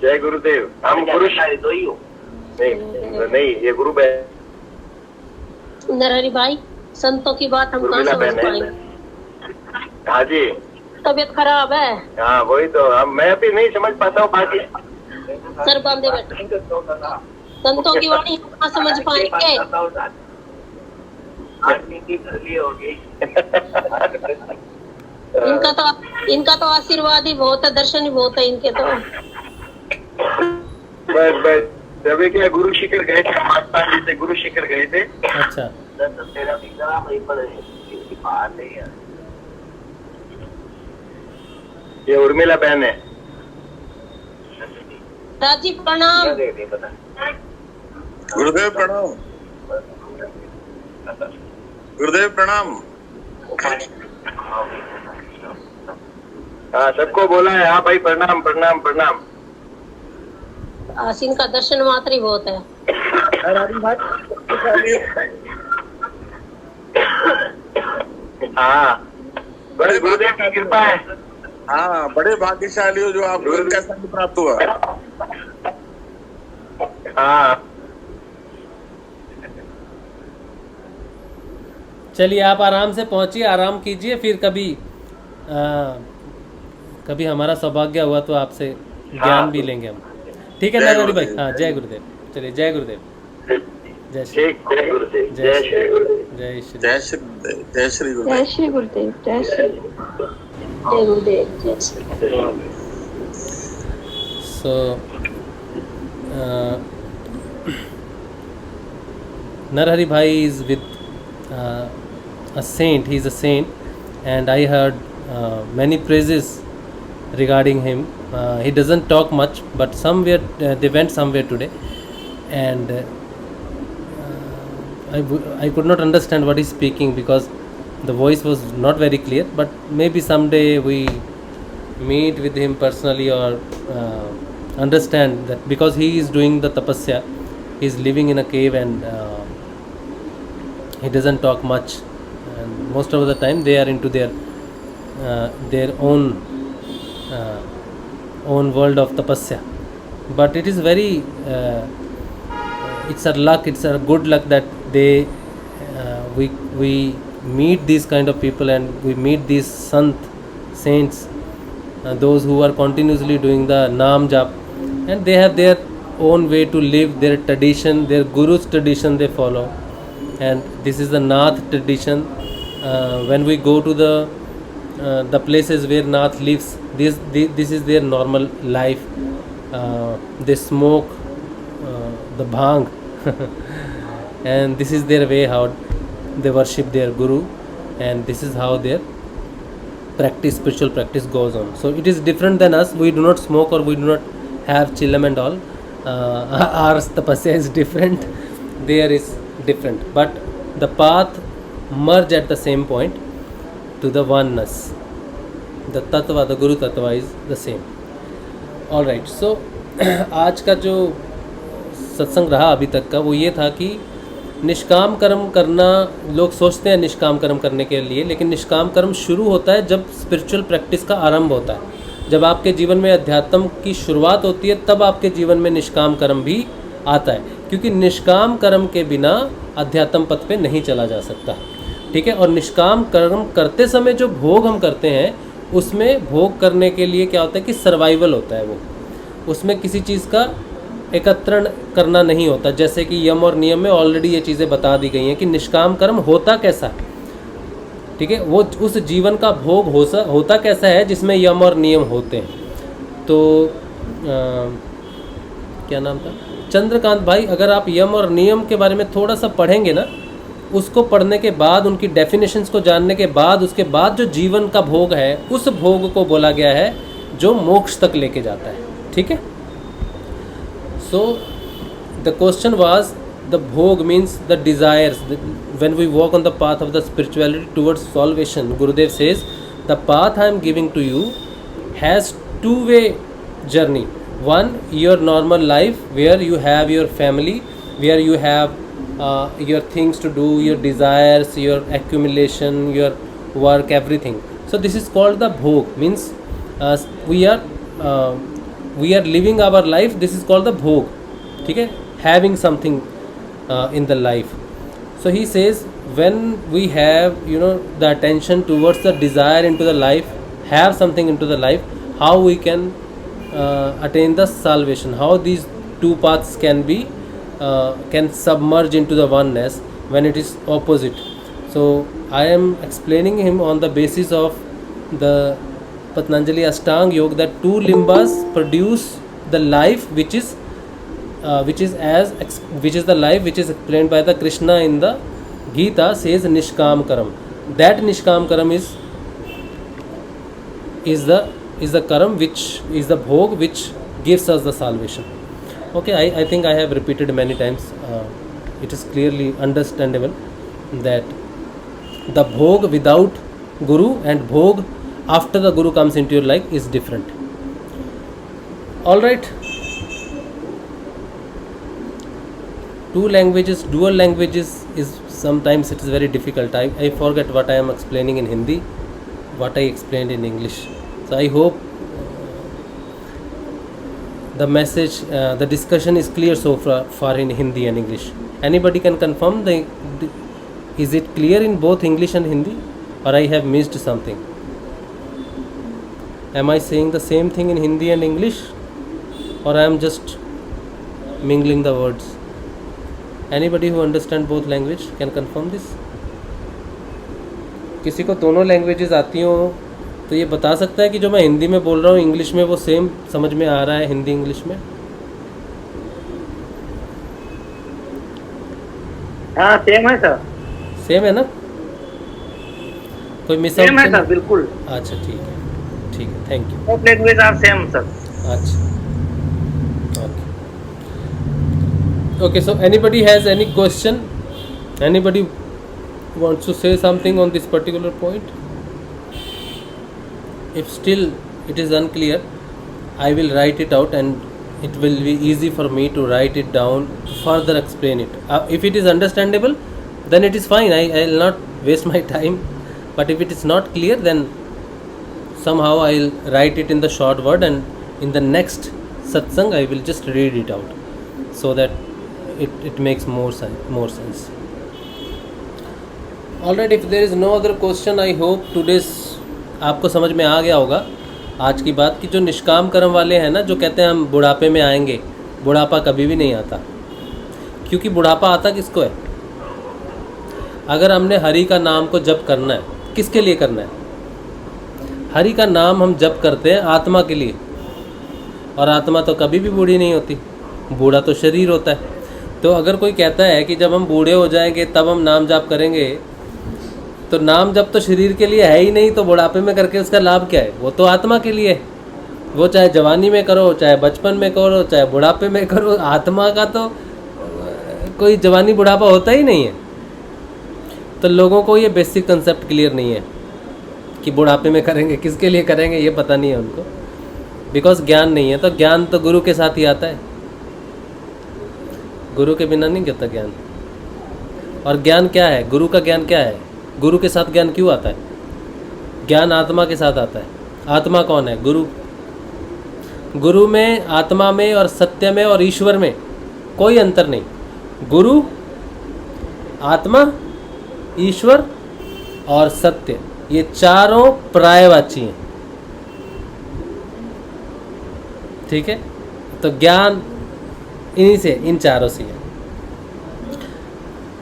जय गुरुदेव। हम गुरु दो ही हो नहीं, ये गुरु बहन नरहरि भाई संतों की बात हम कहाँ समझ पाएंगे। हाँ जी तबीयत खराब है। हाँ वही तो, मैं भी नहीं समझ पाता हूँ, बाकी सर बांधे बैठे। संतों की वाणी हम कहाँ समझ पाएंगे। आज नीति कर ली होगी। इनका तो आशीर्वाद ही बहुत है, दर्शन ही बहुत है इनके तो। बस जब क्या गुरु शिखर गए थे, 5 साल से गुरु शिखर गए थे। अच्छा, तो तेरा भी वहीं पर बाहर नहीं है। ये उर्मिला बहन है। दादी प्रणाम। गुरुदेव प्रणाम। गुरुदेव प्रणाम। हाँ, सबको बोला है। हाँ भाई, प्रणाम प्रणाम प्रणाम। आसीन का दर्शन मात्र ही बहुत है। हाँ, बड़े गुरुदेव की कृपा है। हाँ, बड़े भाग्यशाली हो जो आपको इनका संग प्राप्त हुआ। हाँ, चलिए आप आराम से पहुंचिए, आराम कीजिए, फिर कभी हमारा सौभाग्य हुआ तो आपसे ज्ञान भी लेंगे हम। ठीक है नरहरि भाई। हाँ, जय गुरुदेव। चलिए, जय गुरुदेव। जय श्री जय गुरुदेव। जय श्री गुरुदेव। जय श्री जय श्री गुरुदेव। जय श्री गुरुदेव। जय श्री गुरुदेव। जय श्री जय गुरुदेव। जय Shri. So, Narhari Bhai is with a saint. He is a saint, and I heard many praises regarding him. He doesn't talk much, but somewhere they went somewhere today, and I could not understand what he's speaking because the voice was not very clear. But maybe someday we meet with him personally or understand that because he is doing the tapasya, he is living in a cave and he doesn't talk much, and most of the time they are into their own world of tapasya. But it is very it's a luck, it's a good luck that they we meet these kind of people and we meet these saints, those who are continuously doing the naam jap, and they have their own way to live, their tradition, their guru's tradition they follow, and this is the Nath tradition. When we go to the places where Nath lives, this is their normal life. They smoke the bhang and this is their way how they worship their guru, and this is how their spiritual practice goes on. So it is different than us. We do not smoke or we do not have chillam and all. Our tapasya is different, there is different, but the path merge at the same point to the oneness. The tattva, the guru tattva is the same. All right, so आज का जो सत्संग रहा अभी तक का वो ये था कि निष्काम कर्म करना, लोग सोचते हैं निष्काम कर्म करने के लिए, लेकिन निष्काम कर्म शुरू होता है जब स्पिरिचुअल प्रैक्टिस का आरंभ होता है। जब आपके जीवन में अध्यात्म की शुरुआत होती है तब आपके जीवन में निष्काम कर्म भी आता है, क्योंकि निष्काम कर्म के बिना अध्यात्म पथ पे नहीं चला जा सकता। ठीक है, और निष्काम कर्म करते समय जो भोग हम करते हैं उसमें भोग करने के लिए क्या होता है कि सर्वाइवल होता है, वो उसमें किसी चीज़ का एकत्रण करना नहीं होता। जैसे कि यम और नियम में ऑलरेडी ये चीज़ें बता दी गई हैं कि निष्काम कर्म होता कैसा, ठीक है, वो उस जीवन का भोग होता कैसा है जिसमें यम और नियम होते हैं। तो क्या नाम था, चंद्रकांत भाई, अगर आप यम और नियम के बारे में थोड़ा सा पढ़ेंगे ना, उसको पढ़ने के बाद, उनकी डेफिनेशंस को जानने के बाद, उसके बाद जो जीवन का भोग है उस भोग को बोला गया है जो मोक्ष तक लेके जाता है। ठीक है, so the question was, the bhog means the desires. When we walk on the path of the spirituality towards salvation, Gurudev says the path I am giving to you has two-way journey. One, your normal life where you have your family, where you have your things to do, your desires, your accumulation, your work, everything. So this is called the bhog, means we are living our life. This is called the bhog. ठीक है, having something in the life. So he says when we have the attention towards the desire into the life, have something into the life, how we can attain the salvation, how these two paths can submerge into the oneness when it is opposite. So I am explaining him on the basis of the Patanjali Ashtanga Yoga that two limbas produce the life which is the life which is explained by the Krishna in the Gita says Nishkam Karam. That Nishkam Karam is the karam which is the bhog which gives us the salvation. Okay, I think I have repeated many times. It is clearly understandable that the bhog without guru and bhog after the guru comes into your life is different. All right. Dual languages is sometimes it is very difficult. I forget what I am explaining in Hindi, what I explained in English. So I hope the message, the discussion is clear so far in Hindi and English. Anybody can confirm is it clear in both English and Hindi, or I have missed something? Am I saying the same thing in Hindi and English, or I am just mingling the words? Anybody who understand both language can confirm this? किसी को दोनों languages आती हो तो ये बता सकता है कि जो मैं हिंदी में बोल रहा हूँ इंग्लिश में वो सेम समझ में आ रहा है हिंदी इंग्लिश में? हाँ सेम है सर। सेम है ना? कोई मिस सेम है सर, बिल्कुल। अच्छा ठीक है, thank you. Both language are same sir. अच्छा okay, so anybody has any question? Anybody wants to say something on this particular point? If still it is unclear, I will write it out and it will be easy for me to write it down, further explain it. If it is understandable, then it is fine. I will not waste my time. But if it is not clear, then somehow I will write it in the short word, and in the next satsang I will just read it out so that it makes more sense. Alright, if there is no other question, I hope today's आपको समझ में आ गया होगा आज की बात कि जो निष्काम कर्म वाले हैं ना, जो कहते हैं हम बुढ़ापे में आएंगे, बुढ़ापा कभी भी नहीं आता। क्योंकि बुढ़ापा आता किसको है? अगर हमने हरि का नाम को जप करना है, किसके लिए करना है? हरि का नाम हम जप करते हैं आत्मा के लिए, और आत्मा तो कभी भी बूढ़ी नहीं होती, बूढ़ा तो शरीर होता है। तो अगर कोई कहता है कि जब हम बूढ़े हो जाएंगे तब हम नाम जाप करेंगे, तो नाम जप तो शरीर के लिए है ही नहीं, तो बुढ़ापे में करके उसका लाभ क्या है? वो तो आत्मा के लिए है। वो चाहे जवानी में करो, चाहे बचपन में करो, चाहे बुढ़ापे में करो, आत्मा का तो कोई जवानी बुढ़ापा होता ही नहीं है। तो लोगों को ये बेसिक कंसेप्ट क्लियर नहीं है कि बुढ़ापे में करेंगे, किसके लिए करेंगे, ये पता नहीं है उनको, बिकॉज ज्ञान नहीं है। तो ज्ञान तो गुरु के साथ ही आता है, गुरु के बिना नहीं आता ज्ञान। और ज्ञान क्या है? गुरु का ज्ञान क्या है? गुरु के साथ ज्ञान क्यों आता है? ज्ञान आत्मा के साथ आता है। आत्मा कौन है? गुरु। गुरु में, आत्मा में और सत्य में और ईश्वर में कोई अंतर नहीं। गुरु, आत्मा, ईश्वर और सत्य, ये चारों पर्यायवाची हैं। ठीक है? तो ज्ञान इन्हीं से, इन चारों से है।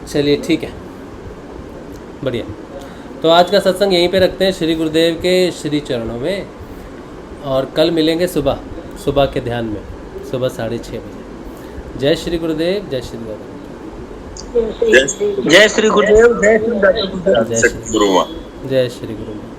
चलिए ठीक है, बढ़िया। तो आज का सत्संग यहीं पे रखते हैं श्री गुरुदेव के श्री चरणों में, और कल मिलेंगे सुबह के ध्यान में, सुबह 6:30 बजे। जय श्री गुरुदेव, जय श्री गुरुदेव, जय श्री गुरुदेव, जय श्री गुरुदेव, जय श्री गुरु।